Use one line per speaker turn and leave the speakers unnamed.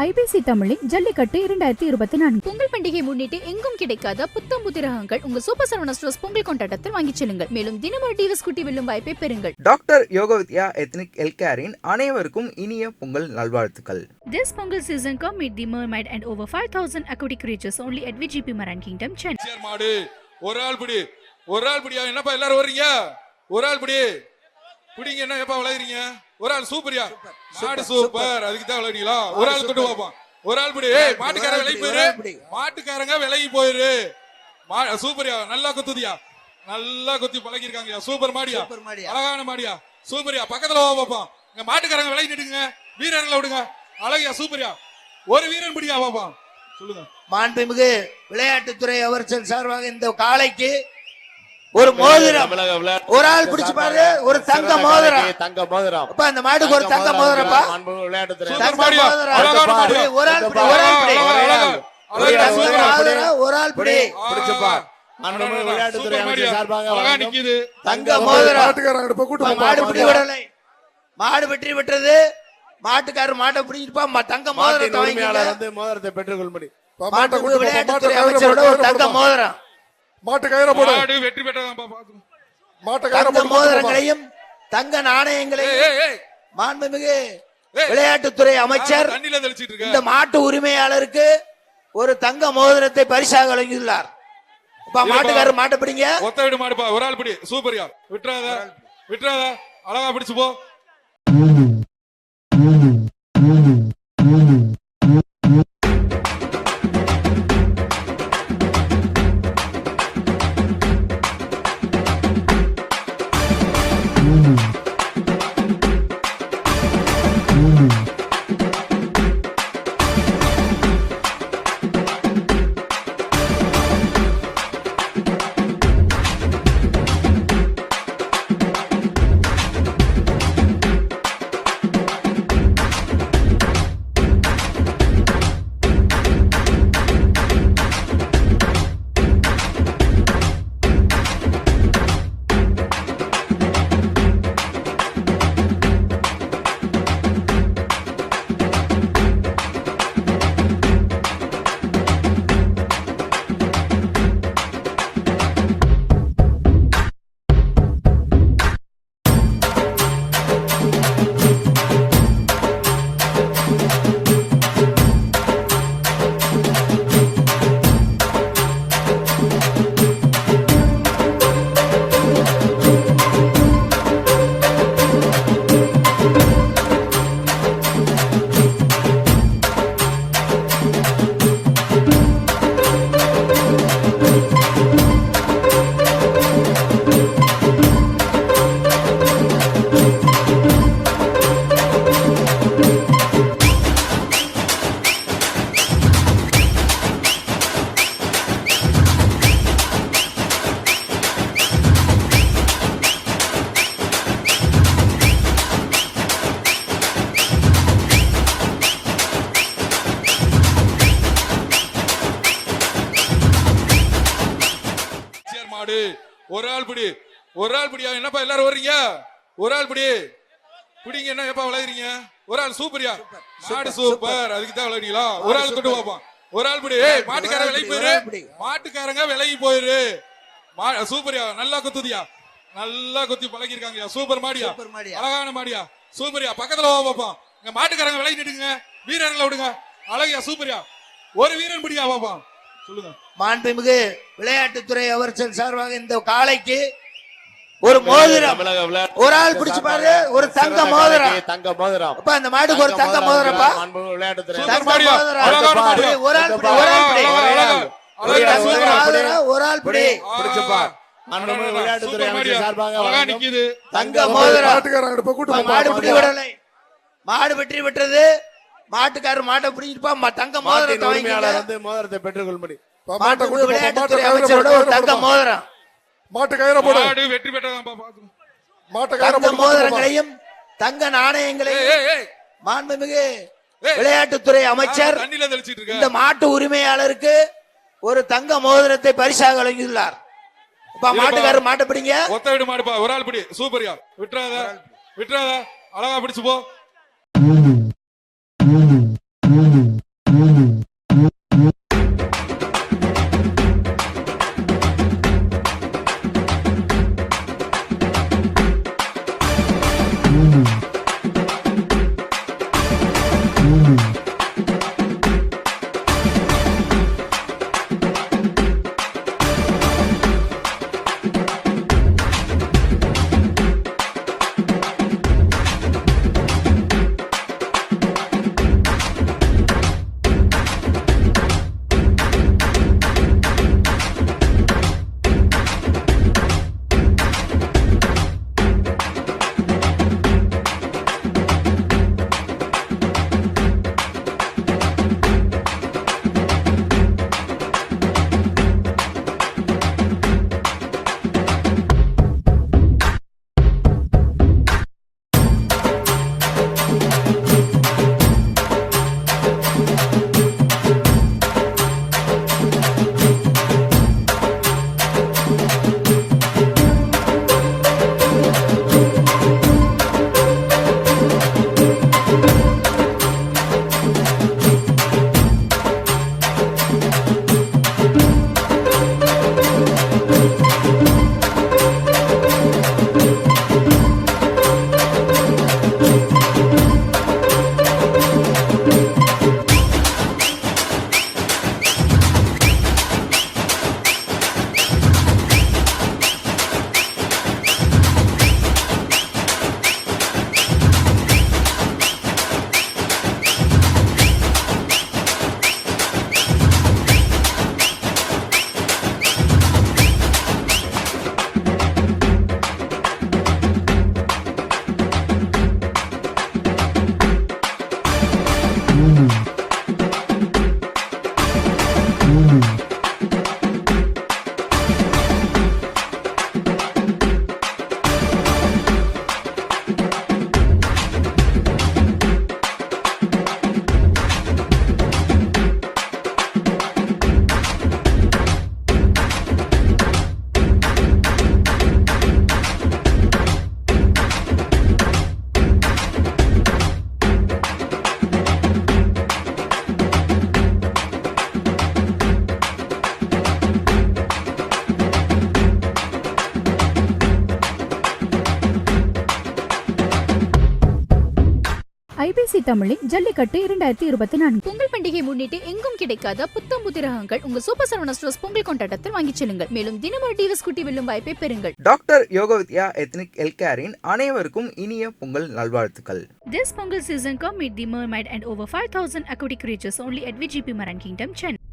IBC தமிழின் ஜல்லிக்கட்டு 2024
பொங்கல் பண்டிகை முன்னிட்டு எங்கும் கிடைக்காத புத்தம் புதிரகங்கள் உங்கள் சூப்பர் சரவணா ஸ்டோர்ஸ் பொங்கல் கொண்டாட்டத்தில் வாங்கிச் செல்லுங்கள். மேலும் தினமும் டிவிஎஸ் குட்டி வெல்லும் வாய்ப்பை பெறுங்கள்.
டாக்டர் யோகவித்யா எத்னிக் ஹெல்த்கேரின் அனைவருக்கும் இனிய பொங்கல் நல்வாழ்த்துக்கள்.
This Pongal season come meet the mermaid and over 5,000 aquatic creatures only at VGP Maran Kingdom, Chennai.
மாடு ஒரு ஆள் பிடியா என்னப்பா எல்லாரும் வர்றீங்க? ஒரு ஆள் பிடிங்க என்ன எப்பா விளையாடுறீங்க? ஒரு ஆள் சூப்பரியா மாடு சூப்பர் அதுக்கு தான் விளையாடுறீங்களா? ஒரு ஆள் கொண்டு போப்போம். ஒரு ஆள் பிடி. மாட்டுக்காரங்க விலகி போயிரு. மாட்டுக்காரங்க விலகி போயிரு. சூப்பரியா நல்லா குத்துதியா நல்லா குத்தி பழகிருக்காங்கயா. சூப்பர் மாடியா அழகான மாடியா சூப்பரியா பக்கத்துல பாப்போம். இங்க மாட்டுக்காரங்க விலகி நிடுங்க. வீரர்களை விடுங்க. அழகியா சூப்பரியா ஒரு வீரன் பிடியா பாப்போம். சொல்லுங்க.
மாண்புமிகு விளையாட்டுத்துறை அமைச்சர் சார்பாக இந்த காளைக்கு ஒரு மோதிரம் ஒரு ஆள் பிடிச்சு பாரு. ஒரு தங்க மோதிரம் அப்ப அந்த மாட்டுக்கு ஒரு தங்க மோதிரப்பா. ஒரு ஆள் பிடி
விளையாட்டுத்துறை அமைச்சர் சார்பாக
தங்க மோதிரம். மாடு பிடி விடலை. மாடு வெற்றி பெற்றது. மாட்டுக்காரர் மாட்டை பிடிச்சிருப்பா. தங்க மோதிரத்தை வாங்கி
மோதிரத்தை பெற்றுக்கொள்படி
விளையாட்டுத்துறை அமைச்சரோட ஒரு தங்க மோதிரம்.
வெற்றி
தங்க மோதிரங்களையும் தங்க நாணயங்களையும் மாண்புமிகு விளையாட்டுத்துறை அமைச்சர் இந்த மாட்டு உரிமையாளருக்கு ஒரு தங்க மோதிரத்தை பரிசாக வழங்கியுள்ளார். மாட்டுக்காரர் மாட்டை பிடிங்க.
ஒத்த விடு மாடுப்பா. ஒரு ஆள் பிடி சூப்பரியா விட்டுறாத அழகா பிடிச்சு போ. ஒரு ஆள் பிடியா என்னப்பா எல்லாரும் வர்றீங்க? ஒரு ஆள் பிடிங்க என்ன எப்பா விளையாடுறீங்க? ஒரு ஆள் சூப்பரியா மாடு சூப்பர் அதுக்கு தான் விளையாடுறீங்களா? ஒரு ஆள் கொண்டு போப்போம். ஒரு ஆள் பிடி. மாட்டுக்காரங்க விலகி போயிரு. மாட்டுக்காரங்க விலகி போயிரு. சூப்பரியா நல்லா குத்துதியா நல்லா குத்தி பழகிருக்காங்கயா. சூப்பர் மாடியா அழகான மாடியா சூப்பரியா பக்கத்துல பாப்போம். இங்க மாட்டுக்காரங்க விலகி நிடுங்க. வீரர்களை விடுங்க. அழகியா சூப்பரியா ஒரு வீரன் பிடியா பாப்போம். சொல்லுங்க.
மாண்புமிகு விளையாட்டுத்துறை அமைச்சர் சார்பாக இந்த காளைக்கு ஒரு மோதிரம் ஒரு ஆள் பிடிச்சு பாரு. ஒரு தங்க மோதிரம் அப்ப அந்த மாட்டுக்கு ஒரு தங்க மோதிரப்பா. ஒரு ஆள் பிடி விளையாட்டுத்துறை அமைச்சர் சார்பாக தங்க மோதிரம். மாடு பிடி விடலை. மாடு வெற்றி பெற்றது. மாட்டுக்காரர் மாட்டை பிடிச்சிருப்பா. தங்க மோதிரத்தை வாங்கி
மோதிரத்தை பெற்றுக்கொள்படி
விளையாட்டுத்துறை அமைச்சரோட ஒரு தங்க மோதிரம்.
வெற்றி
தங்க மோதிரங்களையும் தங்க நாணயங்களையும் மாண்புமிகு விளையாட்டுத்துறை அமைச்சர் இந்த மாட்டு உரிமையாளருக்கு ஒரு தங்க மோதிரத்தை பரிசாக வழங்கியுள்ளார். மாட்டுக்காரர் மாட்டை பிடிங்க.
ஒத்த விடு மாடுப்பா. ஒரு ஆள் பிடி சூப்பரியா விட்டுறாத அழகா பிடிச்சு போ.
ஜி தமிழின் ஜல்லிக்கட்டு 2024.
பொங்கல் பண்டிகை முன்னிட்டு எங்கும் கிடைக்காத புத்தம் புதிரகங்கள் உங்க சூப்பர் சரவணா ஸ்டோர்ஸ் பொங்கல் கொண்டாட்டத்தில் வாங்கிச் செல்லுங்கள். மேலும் தினமும் டிவிஎஸ் குட்டி வெல்லும் வாய்ப்பை பெறுங்கள்.
டாக்டர் யோகவித்யா எத்னிக் ஹெல்த் கேரின் அனைவருக்கும் இனிய பொங்கல் நல்வாழ்த்துக்கள்.
This Pongal season come meet the mermaid and over 5,000 aquatic creatures only at VGP Marine Kingdom, Chennai.